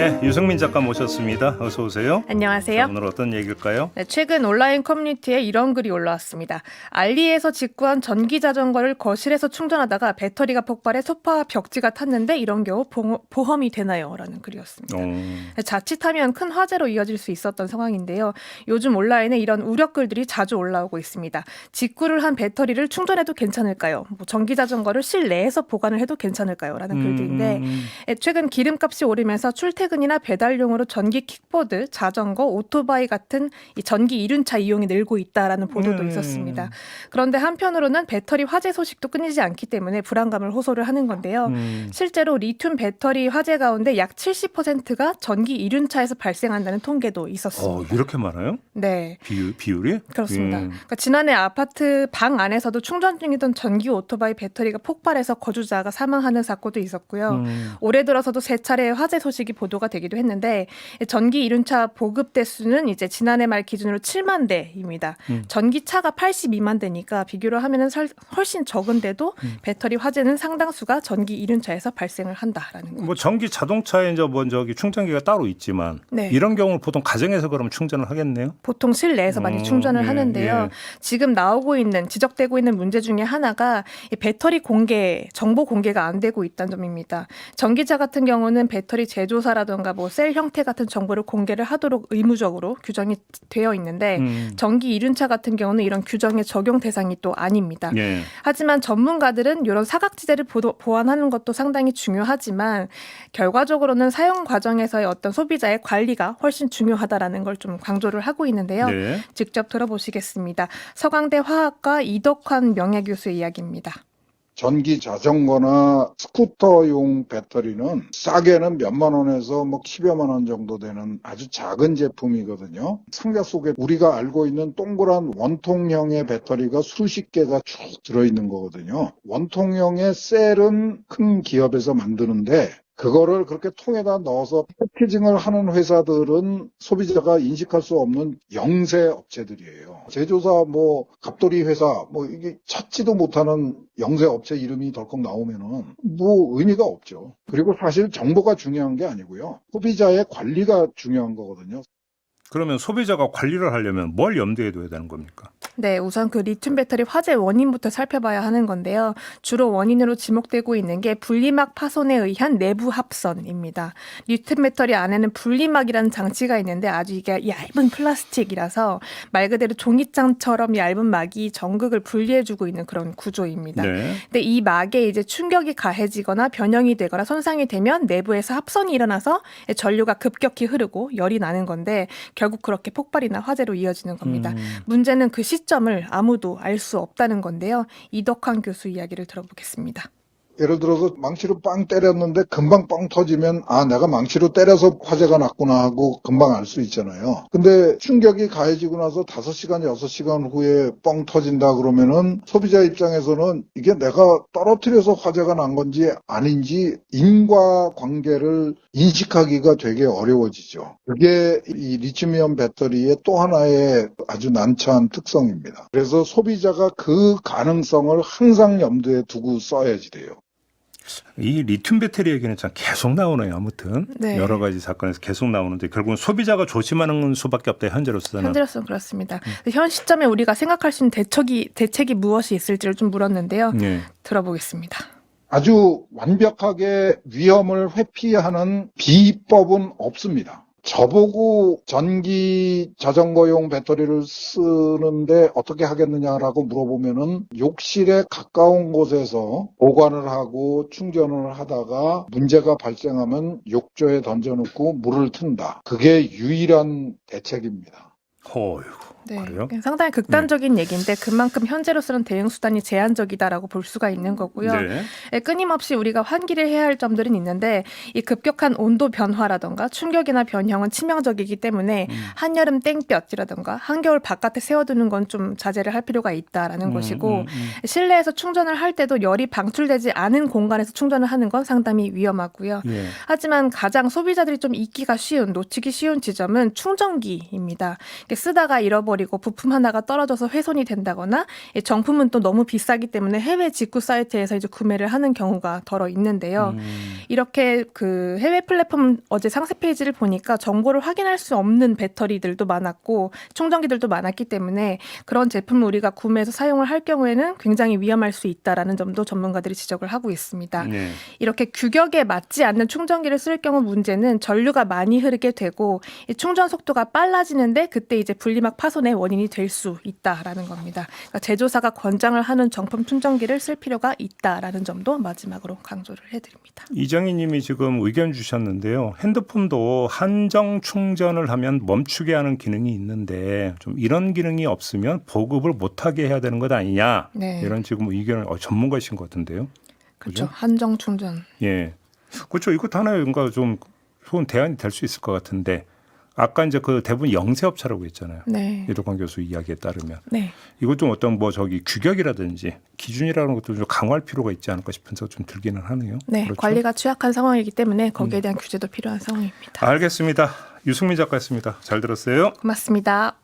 네, 유승민 작가 모셨습니다. 어서 오세요. 안녕하세요. 오늘 어떤 얘기일까요? 네, 최근 온라인 커뮤니티에 이런 글이 올라왔습니다. 알리에서 직구한 전기 자전거를 거실에서 충전하다가 배터리가 폭발해 소파와 벽지가 탔는데 이런 경우 보험이 되나요? 라는 글이었습니다. 자칫하면 큰 화제로 이어질 수 있었던 상황인데요. 요즘 온라인에 이런 우려글들이 자주 올라오고 있습니다. 직구를 한 배터리를 충전해도 괜찮을까요? 전기 자전거를 실내에서 보관을 해도 괜찮을까요? 라는 글들인데 최근 기름값이 오르면서 출퇴근이나 배달용으로 전기 킥보드, 자전거, 오토바이 같은 이 전기 이륜차 이용이 늘고 있다라는 보도도 있었습니다. 그런데 한편으로는 배터리 화재 소식도 끊이지 않기 때문에 불안감을 호소를 하는 건데요. 실제로 리튬 배터리 화재 가운데 약 70%가 전기 이륜차에서 발생한다는 통계도 있었습니다. 이렇게 많아요? 네. 비율이? 그렇습니다. 그러니까 지난해 아파트 방 안에서도 충전 중이던 전기 오토바이 배터리가 폭발해서 거주자가 사망하는 사고도 있었고요. 올해 들어서도 세 차례 화재 소식이 보도가 되기도 했는데 전기 이륜차 보급 대수는 이제 지난해 말 기준으로 7만 대입니다. 전기차가 82만 대니까 비교를 하면은 훨씬 적은데도 배터리 화재는 상당수가 전기 이륜차에서 발생을 한다라는 거죠. 뭐 전기 자동차에 이제 충전기가 따로 있지만 네. 이런 경우는 보통 가정에서 그러면 충전을 하겠네요. 보통 실내에서 많이 충전을 하는데요. 지금 지적되고 있는 문제 중에 하나가 이 배터리 공개, 정보 공개가 안 되고 있다는 점입니다. 전기차 같은 경우는 배터리 제조사라든가 뭐 셀 형태 같은 정보를 공개를 하도록 의무적으로 규정이 되어 있는데 전기 이륜차 같은 경우는 이런 규정의 적용 대상이 또 아닙니다. 하지만 전문가들은 이런 사각지대를 보완하는 것도 상당히 중요하지만 결과적으로는 사용 과정에서의 어떤 소비자의 관리가 훨씬 중요하다라는 걸 좀 강조를 하고 있는데요. 직접 들어보시겠습니다. 서강대 화학과 이덕환 명예교수의 이야기입니다. 전기 자전거나 스쿠터용 배터리는 싸게는 몇만 원에서 뭐 10여만 원 정도 되는 아주 작은 제품이거든요. 상자 속에 우리가 알고 있는 동그란 원통형의 배터리가 수십 개가 쭉 들어있는 거거든요. 원통형의 셀은 큰 기업에서 만드는데 그거를 그렇게 통에다 넣어서 패키징을 하는 회사들은 소비자가 인식할 수 없는 영세 업체들이에요. 제조사 갑돌이 회사 이게 찾지도 못하는 영세 업체 이름이 덜컥 나오면은 의미가 없죠. 그리고 사실 정보가 중요한 게 아니고요. 소비자의 관리가 중요한 거거든요. 그러면 소비자가 관리를 하려면 뭘 염두에 둬야 되는 겁니까? 네, 우선 그 리튬 배터리 화재 원인부터 살펴봐야 하는 건데요. 주로 원인으로 지목되고 있는 게 분리막 파손에 의한 내부 합선입니다. 리튬 배터리 안에는 분리막이라는 장치가 있는데 아주 이게 얇은 플라스틱이라서 말 그대로 종이장처럼 얇은 막이 전극을 분리해주고 있는 그런 구조입니다. 근데 이 막에 이제 충격이 가해지거나 변형이 되거나 손상이 되면 내부에서 합선이 일어나서 전류가 급격히 흐르고 열이 나는 건데 결국 그렇게 폭발이나 화재로 이어지는 겁니다. 문제는 그 시점을 아무도 알 수 없다는 건데요. 이덕환 교수 이야기를 들어보겠습니다. 예를 들어서 망치로 빵 때렸는데 금방 뻥 터지면 내가 망치로 때려서 화재가 났구나 하고 금방 알 수 있잖아요. 근데 충격이 가해지고 나서 5시간, 6시간 후에 뻥 터진다 그러면은 소비자 입장에서는 이게 내가 떨어뜨려서 화재가 난 건지 아닌지 인과관계를 인식하기가 되게 어려워지죠. 그게 이 리튬이온 배터리의 또 하나의 아주 난처한 특성입니다. 그래서 소비자가 그 가능성을 항상 염두에 두고 써야지 돼요. 이 리튬 배터리 얘기는 참 계속 나오네요. 아무튼 여러 가지 사건에서 계속 나오는데 결국은 소비자가 조심하는 수밖에 없다. 현재로서는. 현재로서는 그렇습니다. 현 시점에 우리가 생각할 수 있는 대책이 무엇이 있을지를 좀 물었는데요. 들어보겠습니다. 아주 완벽하게 위험을 회피하는 비법은 없습니다. 저보고 전기 자전거용 배터리를 쓰는데 어떻게 하겠느냐라고 물어보면은 욕실에 가까운 곳에서 보관을 하고 충전을 하다가 문제가 발생하면 욕조에 던져놓고 물을 튼다. 그게 유일한 대책입니다. 네, 그래요? 상당히 극단적인 얘기인데 그만큼 현재로서는 대응 수단이 제한적이다라고 볼 수가 있는 거고요. 끊임없이 우리가 환기를 해야 할 점들은 있는데 이 급격한 온도 변화라든가 충격이나 변형은 치명적이기 때문에 한여름 땡볕이라든가 한겨울 바깥에 세워두는 건 좀 자제를 할 필요가 있다라는 것이고 실내에서 충전을 할 때도 열이 방출되지 않은 공간에서 충전을 하는 건 상당히 위험하고요. 하지만 가장 소비자들이 좀 놓치기 쉬운 지점은 충전기입니다. 쓰다가 잃어버리고 부품 하나가 떨어져서 훼손이 된다거나 정품은 또 너무 비싸기 때문에 해외 직구 사이트에서 이제 구매를 하는 경우가 덜어 있는데요. 이렇게 그 해외 플랫폼 어제 상세 페이지를 보니까 정보를 확인할 수 없는 배터리들도 많았고 충전기들도 많았기 때문에 그런 제품을 우리가 구매해서 사용을 할 경우에는 굉장히 위험할 수 있다라는 점도 전문가들이 지적을 하고 있습니다. 네. 이렇게 규격에 맞지 않는 충전기를 쓸 경우 문제는 전류가 많이 흐르게 되고 이 충전 속도가 빨라지는데 그때 이제 분리막 파손의 원인이 될 수 있다라는 겁니다. 그러니까 제조사가 권장을 하는 정품 충전기를 쓸 필요가 있다라는 점도 마지막으로 강조를 해드립니다. 이정희 님이 지금 의견 주셨는데요. 핸드폰도 한정 충전을 하면 멈추게 하는 기능이 있는데 좀 이런 기능이 없으면 보급을 못하게 해야 되는 것 아니냐. 네. 이런 지금 의견을 전문가이신 것 같은데요. 그렇죠. 한정 충전. 예. 그렇죠. 이것도 하나의 뭔가 좀 좋은 대안이 될 수 있을 것 같은데 아까 이제 그 대부분 영세업체라고 했잖아요. 네. 이덕환 교수 이야기에 따르면 네. 이것 좀 어떤 뭐 저기 규격이라든지 기준이라는 것도 좀 강화할 필요가 있지 않을까 싶은 생각 좀 들기는 하네요. 네. 그렇죠? 관리가 취약한 상황이기 때문에 거기에 대한 규제도 필요한 상황입니다. 알겠습니다. 유승민 작가였습니다. 잘 들었어요. 고맙습니다.